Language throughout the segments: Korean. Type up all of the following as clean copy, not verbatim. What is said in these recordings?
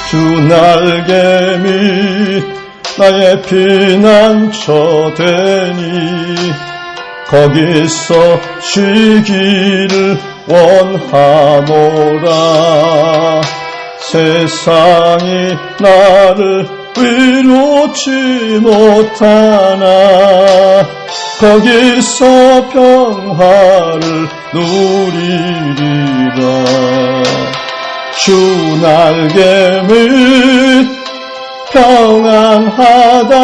주 날개미 나의 피난처 되니 거기서 쉬기를 원하노라. 세상이 나를 위로치 못하나 거기서 평화를 누리리라. 주 날개 밑 평안하다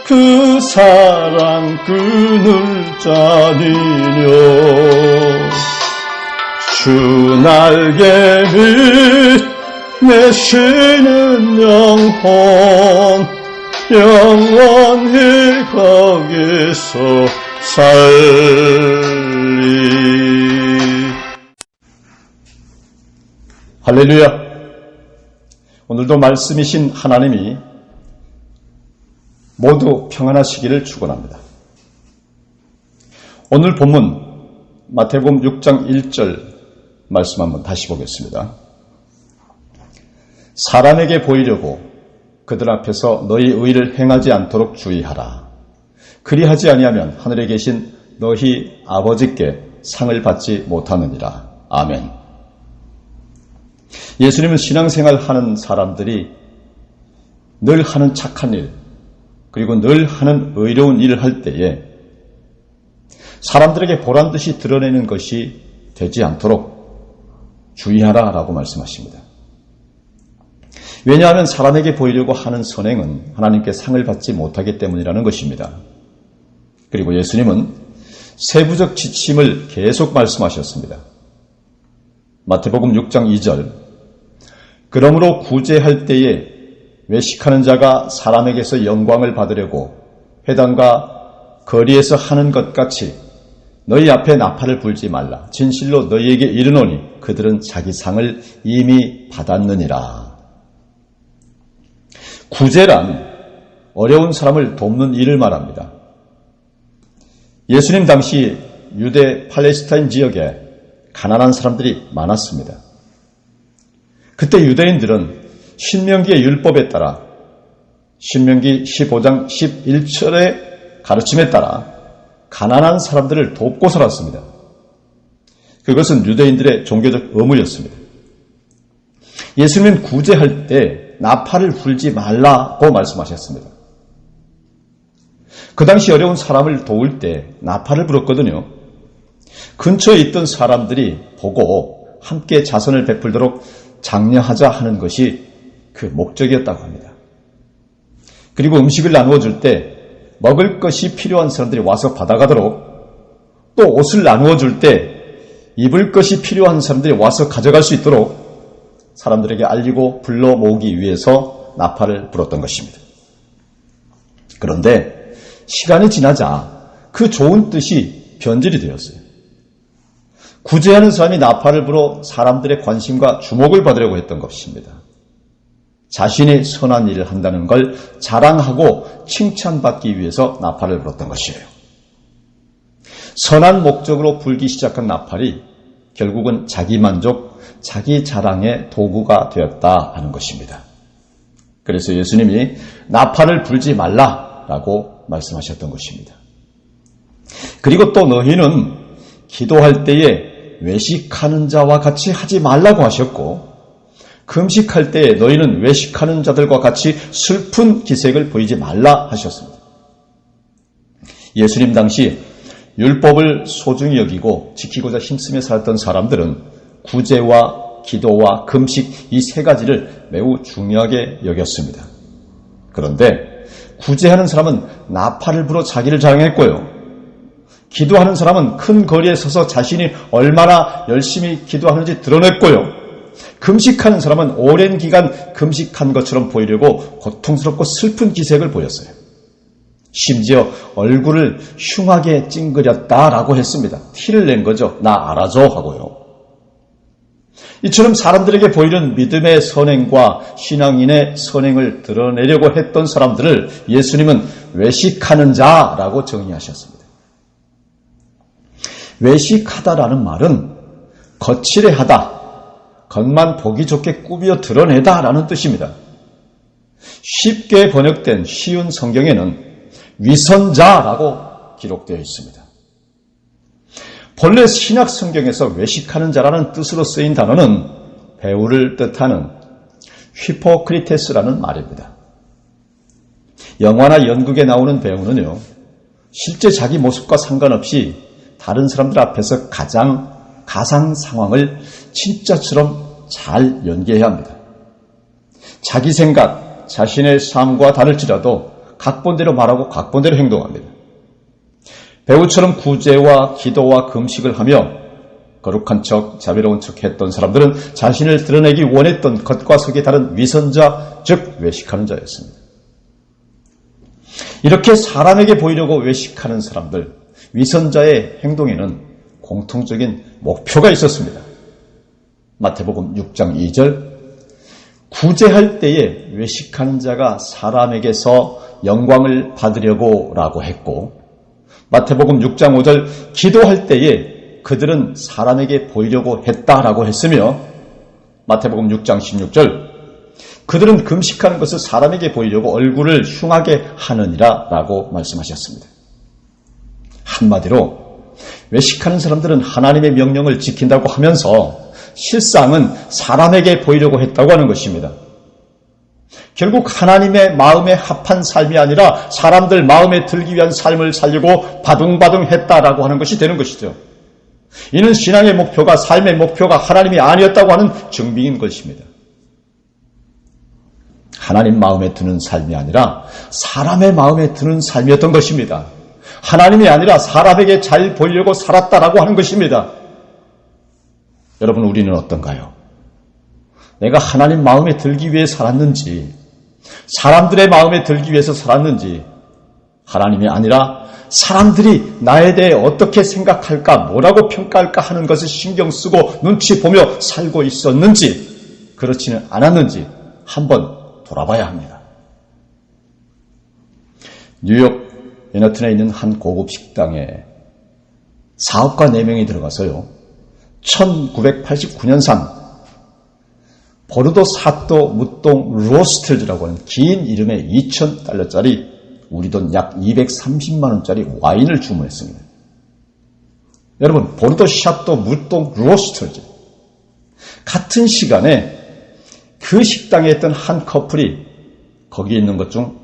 그 사랑 그늘 자리며 주 날개 밑 내 쉬는 영혼 영원히 거기서 살리. 할렐루야. 오늘도 말씀이신 하나님이 모두 평안하시기를 축원합니다. 오늘 본문 마태복음 6장 1절 말씀 한번 다시 보겠습니다. 사람에게 보이려고 그들 앞에서 너희 의를 행하지 않도록 주의하라. 그리하지 아니하면 하늘에 계신 너희 아버지께 상을 받지 못하느니라. 아멘. 예수님은 신앙생활 하는 사람들이 늘 하는 착한 일, 그리고 늘 하는 의로운 일을 할 때에 사람들에게 보란듯이 드러내는 것이 되지 않도록 주의하라 라고 말씀하십니다. 왜냐하면 사람에게 보이려고 하는 선행은 하나님께 상을 받지 못하기 때문이라는 것입니다. 그리고 예수님은 세부적 지침을 계속 말씀하셨습니다. 마태복음 6장 2절 그러므로 구제할 때에 외식하는 자가 사람에게서 영광을 받으려고 회당과 거리에서 하는 것 같이 너희 앞에 나팔을 불지 말라. 진실로 너희에게 이르노니 그들은 자기 상을 이미 받았느니라. 구제란 어려운 사람을 돕는 일을 말합니다. 예수님 당시 유대 팔레스타인 지역에 가난한 사람들이 많았습니다. 그때 유대인들은 신명기의 율법에 따라 신명기 15장 11절의 가르침에 따라 가난한 사람들을 돕고 살았습니다. 그것은 유대인들의 종교적 의무였습니다. 예수님은 구제할 때 나팔을 불지 말라고 말씀하셨습니다. 그 당시 어려운 사람을 도울 때 나팔을 불었거든요. 근처에 있던 사람들이 보고 함께 자선을 베풀도록 장려하자 하는 것이 그 목적이었다고 합니다. 그리고 음식을 나누어 줄 때 먹을 것이 필요한 사람들이 와서 받아가도록, 또 옷을 나누어 줄 때 입을 것이 필요한 사람들이 와서 가져갈 수 있도록 사람들에게 알리고 불러 모으기 위해서 나팔을 불었던 것입니다. 그런데 시간이 지나자 그 좋은 뜻이 변질이 되었어요. 구제하는 사람이 나팔을 불어 사람들의 관심과 주목을 받으려고 했던 것입니다. 자신이 선한 일을 한다는 걸 자랑하고 칭찬받기 위해서 나팔을 불었던 것이에요. 선한 목적으로 불기 시작한 나팔이 결국은 자기만족, 자기 자랑의 도구가 되었다 하는 것입니다. 그래서 예수님이 나팔을 불지 말라라고 말씀하셨던 것입니다. 그리고 또 너희는 기도할 때에 외식하는 자와 같이 하지 말라고 하셨고, 금식할 때에 너희는 외식하는 자들과 같이 슬픈 기색을 보이지 말라 하셨습니다. 예수님 당시 율법을 소중히 여기고 지키고자 힘쓰며 살았던 사람들은 구제와 기도와 금식 이 세 가지를 매우 중요하게 여겼습니다. 그런데 구제하는 사람은 나팔을 불어 자기를 자랑했고요. 기도하는 사람은 큰 거리에 서서 자신이 얼마나 열심히 기도하는지 드러냈고요. 금식하는 사람은 오랜 기간 금식한 것처럼 보이려고 고통스럽고 슬픈 기색을 보였어요. 심지어 얼굴을 흉하게 찡그렸다라고 했습니다. 티를 낸 거죠. 나 알아줘 하고요. 이처럼 사람들에게 보이는 믿음의 선행과 신앙인의 선행을 드러내려고 했던 사람들을 예수님은 외식하는 자라고 정의하셨습니다. 외식하다라는 말은 거칠해하다, 겉만 보기 좋게 꾸며 드러내다라는 뜻입니다. 쉽게 번역된 쉬운 성경에는 위선자라고 기록되어 있습니다. 본래 신약 성경에서 외식하는 자라는 뜻으로 쓰인 단어는 배우를 뜻하는 히포크리테스라는 말입니다. 영화나 연극에 나오는 배우는요, 실제 자기 모습과 상관없이 다른 사람들 앞에서 가상 상황을 진짜처럼 잘 연기해야 합니다. 자기 생각, 자신의 삶과 다를지라도 각본대로 말하고 각본대로 행동합니다. 배우처럼 구제와 기도와 금식을 하며 거룩한 척, 자비로운 척 했던 사람들은 자신을 드러내기 원했던 겉과 속이 다른 위선자, 즉 외식하는 자였습니다. 이렇게 사람에게 보이려고 외식하는 사람들, 위선자의 행동에는 공통적인 목표가 있었습니다. 마태복음 6장 2절, 구제할 때에 외식하는 자가 사람에게서 영광을 받으려고 라고 했고, 마태복음 6장 5절, 기도할 때에 그들은 사람에게 보이려고 했다라고 했으며, 마태복음 6장 16절, 그들은 금식하는 것을 사람에게 보이려고 얼굴을 흉하게 하느니라 라고 말씀하셨습니다. 한마디로 외식하는 사람들은 하나님의 명령을 지킨다고 하면서 실상은 사람에게 보이려고 했다고 하는 것입니다. 결국 하나님의 마음에 합한 삶이 아니라 사람들 마음에 들기 위한 삶을 살려고 바둥바둥했다라고 하는 것이 되는 것이죠. 이는 신앙의 목표가, 삶의 목표가 하나님이 아니었다고 하는 증빙인 것입니다. 하나님 마음에 드는 삶이 아니라 사람의 마음에 드는 삶이었던 것입니다. 하나님이 아니라 사람에게 잘 보이려고 살았다라고 하는 것입니다. 여러분, 우리는 어떤가요? 내가 하나님 마음에 들기 위해 살았는지, 사람들의 마음에 들기 위해서 살았는지, 하나님이 아니라 사람들이 나에 대해 어떻게 생각할까, 뭐라고 평가할까 하는 것을 신경 쓰고 눈치 보며 살고 있었는지, 그렇지는 않았는지 한번 돌아봐야 합니다. 뉴욕 맨하튼에 있는 한 고급 식당에 사업가 4명이 들어가서요, 1989년산 보르도 사또 무똥 로스틀즈라고 하는 긴 이름의 $2,000짜리, 우리 돈 약 230만 원짜리 와인을 주문했습니다. 여러분, 보르도 샤또 무똥 로스틀즈, 같은 시간에 그 식당에 있던 한 커플이 거기 있는 것 중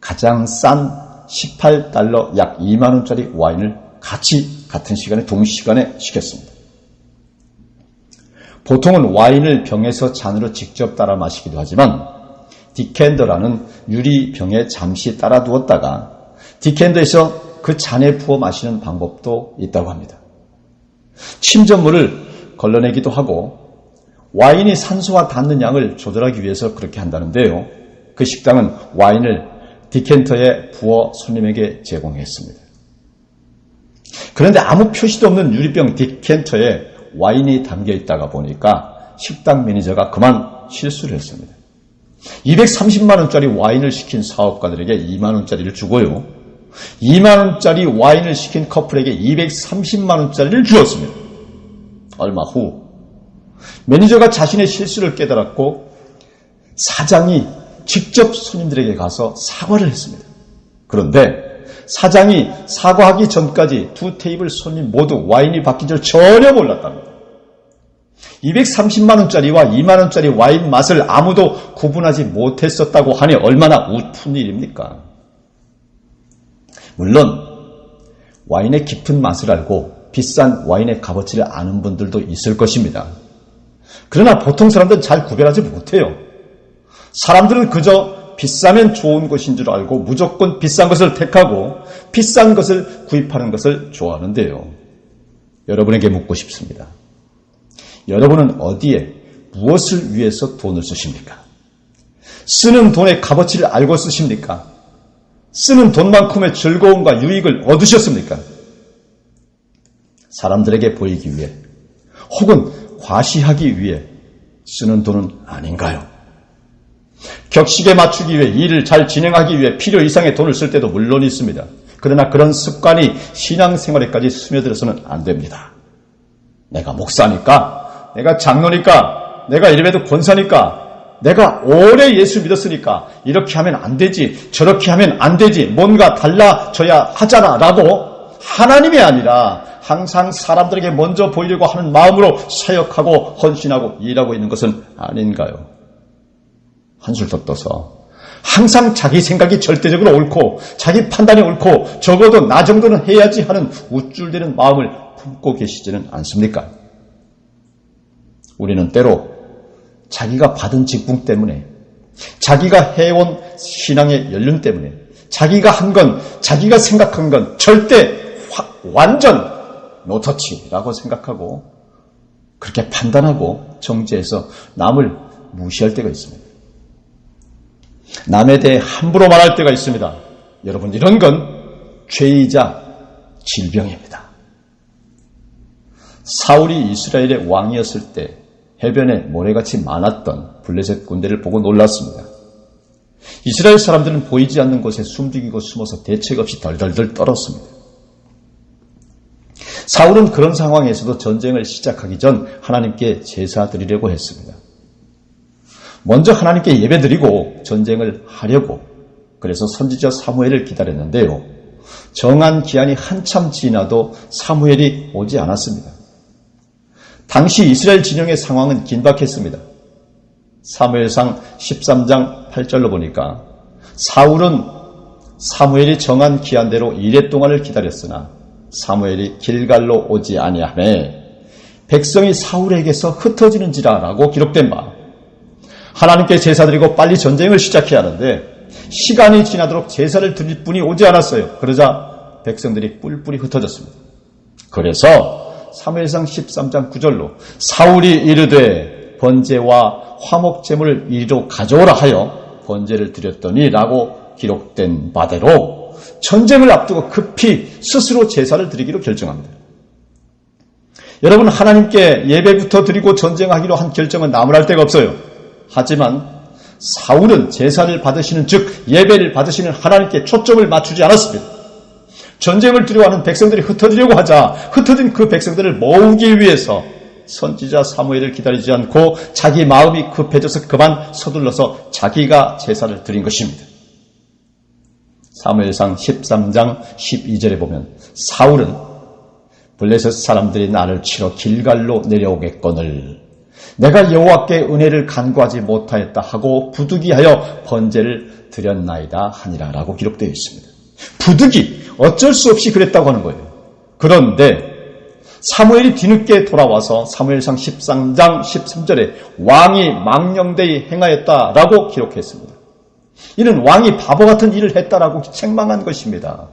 가장 싼 $18, 약 2만 원짜리 와인을 같이 같은 시간에 동시간에 시켰습니다. 보통은 와인을 병에서 잔으로 직접 따라 마시기도 하지만 디켄더라는 유리병에 잠시 따라 두었다가 디켄더에서 그 잔에 부어 마시는 방법도 있다고 합니다. 침전물을 걸러내기도 하고 와인이 산소와 닿는 양을 조절하기 위해서 그렇게 한다는데요. 그 식당은 와인을 디켄터에 부어 손님에게 제공했습니다. 그런데 아무 표시도 없는 유리병 디켄터에 와인이 담겨 있다가 보니까 식당 매니저가 그만 실수를 했습니다. 230만 원짜리 와인을 시킨 사업가들에게 2만 원짜리를 주고요, 2만 원짜리 와인을 시킨 커플에게 230만 원짜리를 주었습니다. 얼마 후 매니저가 자신의 실수를 깨달았고 사장이 직접 손님들에게 가서 사과를 했습니다. 그런데 사장이 사과하기 전까지 두 테이블 손님 모두 와인이 바뀐 줄 전혀 몰랐답니다. 230만 원짜리와 2만 원짜리 와인 맛을 아무도 구분하지 못했었다고 하니 얼마나 웃픈 일입니까? 물론 와인의 깊은 맛을 알고 비싼 와인의 값어치를 아는 분들도 있을 것입니다. 그러나 보통 사람들은 잘 구별하지 못해요. 사람들은 그저 비싸면 좋은 것인 줄 알고 무조건 비싼 것을 택하고 비싼 것을 구입하는 것을 좋아하는데요. 여러분에게 묻고 싶습니다. 여러분은 어디에 무엇을 위해서 돈을 쓰십니까? 쓰는 돈의 값어치를 알고 쓰십니까? 쓰는 돈만큼의 즐거움과 유익을 얻으셨습니까? 사람들에게 보이기 위해 혹은 과시하기 위해 쓰는 돈은 아닌가요? 격식에 맞추기 위해 일을 잘 진행하기 위해 필요 이상의 돈을 쓸 때도 물론 있습니다. 그러나 그런 습관이 신앙생활에까지 스며들어서는 안 됩니다. 내가 목사니까, 내가 장로니까, 내가 이래도 권사니까, 내가 오래 예수 믿었으니까 이렇게 하면 안 되지, 저렇게 하면 안 되지, 뭔가 달라져야 하잖아 라고 하나님이 아니라 항상 사람들에게 먼저 보이려고 하는 마음으로 사역하고 헌신하고 일하고 있는 것은 아닌가요? 한술 더 떠서 항상 자기 생각이 절대적으로 옳고 자기 판단이 옳고 적어도 나 정도는 해야지 하는 우쭐대는 마음을 품고 계시지는 않습니까? 우리는 때로 자기가 받은 직분 때문에, 자기가 해온 신앙의 연륜 때문에, 자기가 한 건, 자기가 생각한 건 절대 완전 노터치라고 생각하고 그렇게 판단하고 정죄해서 남을 무시할 때가 있습니다. 남에 대해 함부로 말할 때가 있습니다. 여러분, 이런 건 죄이자 질병입니다. 사울이 이스라엘의 왕이었을 때 해변에 모래같이 많았던 블레셋 군대를 보고 놀랐습니다. 이스라엘 사람들은 보이지 않는 곳에 숨죽이고 숨어서 대책 없이 덜덜덜 떨었습니다. 사울은 그런 상황에서도 전쟁을 시작하기 전 하나님께 제사 드리려고 했습니다. 먼저 하나님께 예배드리고 전쟁을 하려고, 그래서 선지자 사무엘을 기다렸는데요. 정한 기한이 한참 지나도 사무엘이 오지 않았습니다. 당시 이스라엘 진영의 상황은 긴박했습니다. 사무엘상 13장 8절로 보니까 사울은 사무엘이 정한 기한대로 이레 동안을 기다렸으나 사무엘이 길갈로 오지 아니하매 백성이 사울에게서 흩어지는지라라고 기록된 바, 하나님께 제사드리고 빨리 전쟁을 시작해야 하는데 시간이 지나도록 제사를 드릴 분이 오지 않았어요. 그러자 백성들이 뿔뿔이 흩어졌습니다. 그래서 사무엘상 13장 9절로 사울이 이르되 번제와 화목제물을 이리로 가져오라 하여 번제를 드렸더니 라고 기록된 바대로 전쟁을 앞두고 급히 스스로 제사를 드리기로 결정합니다. 여러분, 하나님께 예배부터 드리고 전쟁하기로 한 결정은 나무랄 데가 없어요. 하지만 사울은 제사를 받으시는, 즉 예배를 받으시는 하나님께 초점을 맞추지 않았습니다. 전쟁을 두려워하는 백성들이 흩어지려고 하자 흩어진 그 백성들을 모으기 위해서 선지자 사무엘을 기다리지 않고 자기 마음이 급해져서 그만 서둘러서 자기가 제사를 드린 것입니다. 사무엘상 13장 12절에 보면 사울은 블레셋 사람들이 나를 치러 길갈로 내려오겠거늘 내가 여호와께 은혜를 간구하지 못하였다 하고 부득이하여 번제를 드렸나이다 하니라 라고 기록되어 있습니다. 부득이 어쩔 수 없이 그랬다고 하는 거예요. 그런데 사무엘이 뒤늦게 돌아와서 사무엘상 13장 13절에 왕이 망령되이 행하였다라고 기록했습니다. 이는 왕이 바보 같은 일을 했다라고 책망한 것입니다.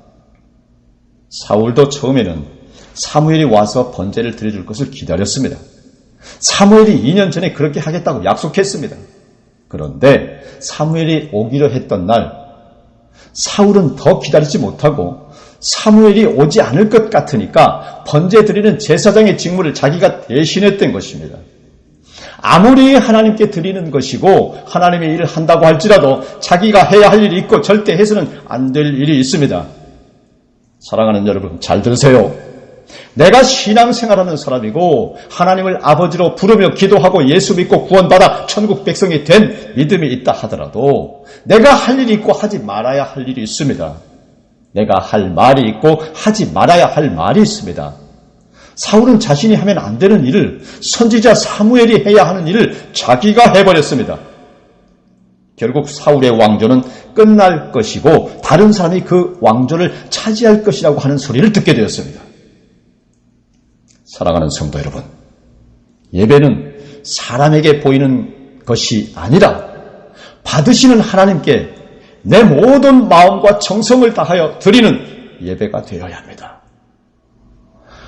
사울도 처음에는 사무엘이 와서 번제를 드려줄 것을 기다렸습니다. 사무엘이 2년 전에 그렇게 하겠다고 약속했습니다. 그런데 사무엘이 오기로 했던 날 사울은 더 기다리지 못하고 사무엘이 오지 않을 것 같으니까 번제 드리는 제사장의 직무를 자기가 대신했던 것입니다. 아무리 하나님께 드리는 것이고 하나님의 일을 한다고 할지라도 자기가 해야 할 일이 있고 절대 해서는 안 될 일이 있습니다. 사랑하는 여러분, 잘 들으세요. 내가 신앙생활하는 사람이고 하나님을 아버지로 부르며 기도하고 예수 믿고 구원받아 천국 백성이 된 믿음이 있다 하더라도 내가 할 일이 있고 하지 말아야 할 일이 있습니다. 내가 할 말이 있고 하지 말아야 할 말이 있습니다. 사울은 자신이 하면 안 되는 일을 선지자 사무엘이 해야 하는 일을 자기가 해버렸습니다. 결국 사울의 왕조는 끝날 것이고 다른 사람이 그 왕조를 차지할 것이라고 하는 소리를 듣게 되었습니다. 사랑하는 성도 여러분, 예배는 사람에게 보이는 것이 아니라 받으시는 하나님께 내 모든 마음과 정성을 다하여 드리는 예배가 되어야 합니다.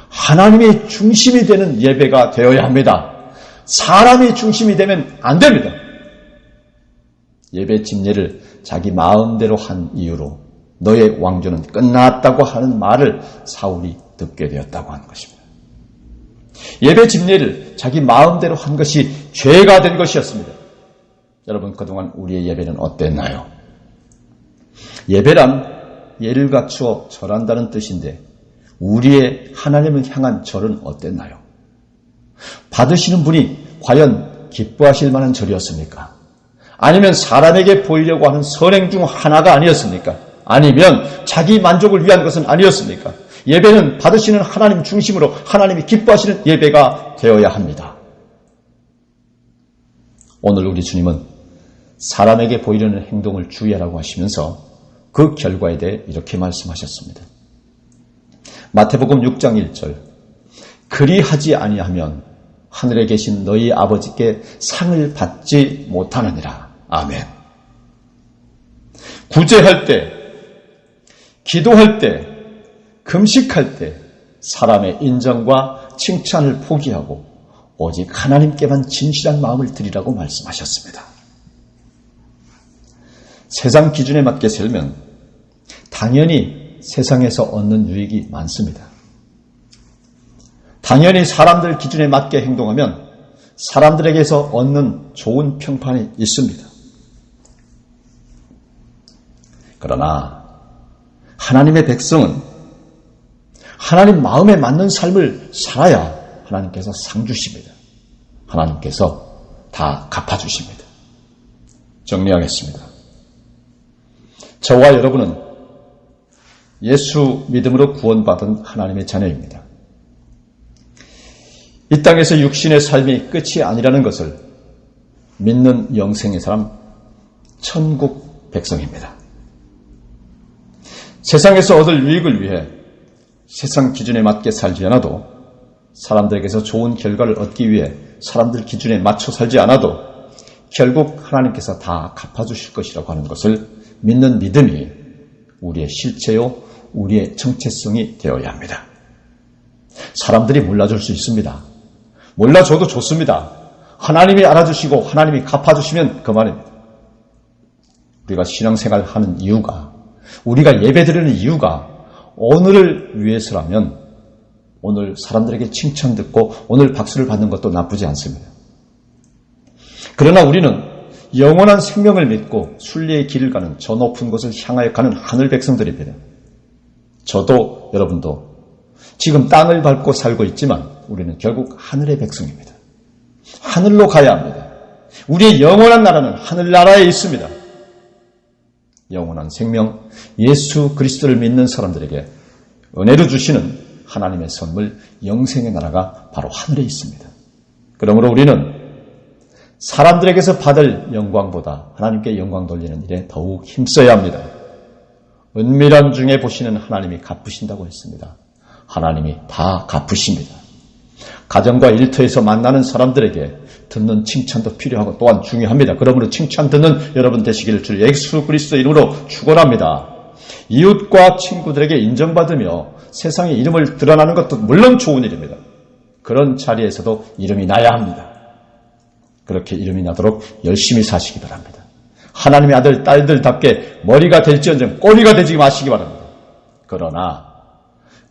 하나님이 중심이 되는 예배가 되어야 합니다. 사람이 중심이 되면 안 됩니다. 예배 집례를 자기 마음대로 한 이유로 너의 왕조는 끝났다고 하는 말을 사울이 듣게 되었다고 하는 것입니다. 예배 집례를 자기 마음대로 한 것이 죄가 된 것이었습니다. 여러분, 그동안 우리의 예배는 어땠나요? 예배란 예를 갖추어 절한다는 뜻인데 우리의 하나님을 향한 절은 어땠나요? 받으시는 분이 과연 기뻐하실 만한 절이었습니까? 아니면 사람에게 보이려고 하는 선행 중 하나가 아니었습니까? 아니면 자기 만족을 위한 것은 아니었습니까? 예배는 받으시는 하나님 중심으로 하나님이 기뻐하시는 예배가 되어야 합니다. 오늘 우리 주님은 사람에게 보이려는 행동을 주의하라고 하시면서 그 결과에 대해 이렇게 말씀하셨습니다. 마태복음 6장 1절, 그리하지 아니하면 하늘에 계신 너희 아버지께 상을 받지 못하느니라. 아멘. 구제할 때, 기도할 때, 금식할 때 사람의 인정과 칭찬을 포기하고 오직 하나님께만 진실한 마음을 드리라고 말씀하셨습니다. 세상 기준에 맞게 살면 당연히 세상에서 얻는 유익이 많습니다. 당연히 사람들 기준에 맞게 행동하면 사람들에게서 얻는 좋은 평판이 있습니다. 그러나 하나님의 백성은 하나님 마음에 맞는 삶을 살아야 하나님께서 상 주십니다. 하나님께서 다 갚아주십니다. 정리하겠습니다. 저와 여러분은 예수 믿음으로 구원받은 하나님의 자녀입니다. 이 땅에서 육신의 삶이 끝이 아니라는 것을 믿는 영생의 사람, 천국 백성입니다. 세상에서 얻을 유익을 위해 세상 기준에 맞게 살지 않아도, 사람들에게서 좋은 결과를 얻기 위해 사람들 기준에 맞춰 살지 않아도 결국 하나님께서 다 갚아주실 것이라고 하는 것을 믿는 믿음이 우리의 실체요, 우리의 정체성이 되어야 합니다. 사람들이 몰라줄 수 있습니다. 몰라줘도 좋습니다. 하나님이 알아주시고 하나님이 갚아주시면 그만입니다. 우리가 신앙생활 하는 이유가, 우리가 예배드리는 이유가 오늘을 위해서라면 오늘 사람들에게 칭찬 듣고 오늘 박수를 받는 것도 나쁘지 않습니다. 그러나 우리는 영원한 생명을 믿고 순리의 길을 가는 저 높은 곳을 향하여 가는 하늘 백성들입니다. 저도 여러분도 지금 땅을 밟고 살고 있지만 우리는 결국 하늘의 백성입니다. 하늘로 가야 합니다. 우리의 영원한 나라는 하늘나라에 있습니다. 영원한 생명, 예수 그리스도를 믿는 사람들에게 은혜로 주시는 하나님의 선물, 영생의 나라가 바로 하늘에 있습니다. 그러므로 우리는 사람들에게서 받을 영광보다 하나님께 영광 돌리는 일에 더욱 힘써야 합니다. 은밀한 중에 보시는 하나님이 갚으신다고 했습니다. 하나님이 다 갚으십니다. 가정과 일터에서 만나는 사람들에게 듣는 칭찬도 필요하고 또한 중요합니다. 그러므로 칭찬 듣는 여러분 되시기를 주 예수 그리스도의 이름으로 축원합니다. 이웃과 친구들에게 인정받으며 세상에 이름을 드러나는 것도 물론 좋은 일입니다. 그런 자리에서도 이름이 나야 합니다. 그렇게 이름이 나도록 열심히 사시기 바랍니다. 하나님의 아들, 딸들답게 머리가 될지언정 꼬리가 되지 마시기 바랍니다. 그러나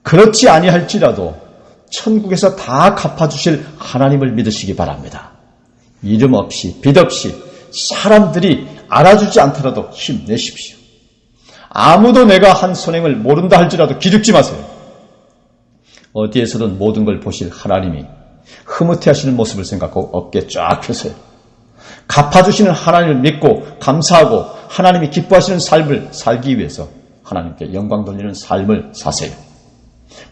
그렇지 아니할지라도 천국에서 다 갚아주실 하나님을 믿으시기 바랍니다. 이름 없이 빚 없이 사람들이 알아주지 않더라도 힘내십시오. 아무도 내가 한 선행을 모른다 할지라도 기죽지 마세요. 어디에서든 모든 걸 보실 하나님이 흐뭇해하시는 모습을 생각하고 어깨 쫙 펴세요. 갚아주시는 하나님을 믿고 감사하고 하나님이 기뻐하시는 삶을 살기 위해서 하나님께 영광 돌리는 삶을 사세요.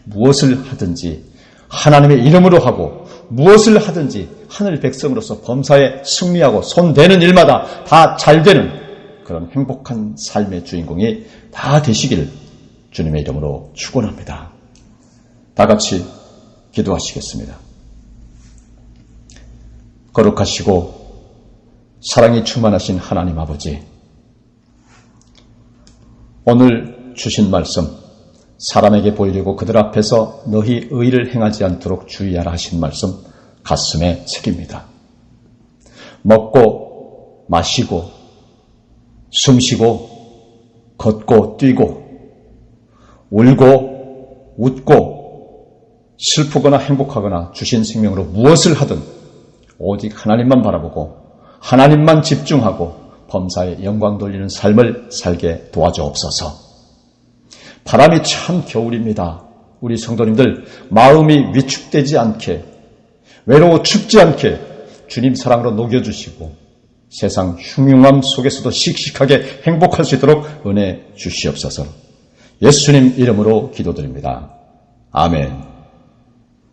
무엇을 하든지 하나님의 이름으로 하고 무엇을 하든지 하늘 백성으로서 범사에 승리하고 손대는 일마다 다 잘되는 그런 행복한 삶의 주인공이 다 되시길 주님의 이름으로 축원합니다. 다 같이 기도하시겠습니다. 거룩하시고 사랑이 충만하신 하나님 아버지, 오늘 주신 말씀, 사람에게 보이려고 그들 앞에서 너희 의를 행하지 않도록 주의하라 하신 말씀 가슴에 새깁니다. 먹고 마시고 숨쉬고 걷고 뛰고 울고 웃고 슬프거나 행복하거나 주신 생명으로 무엇을 하든 오직 하나님만 바라보고 하나님만 집중하고 범사에 영광 돌리는 삶을 살게 도와주옵소서. 바람이 참 겨울입니다. 우리 성도님들 마음이 위축되지 않게, 외로워 춥지 않게, 주님 사랑으로 녹여주시고 세상 흉흉함 속에서도 씩씩하게 행복할 수 있도록 은혜 주시옵소서. 예수님 이름으로 기도드립니다. 아멘.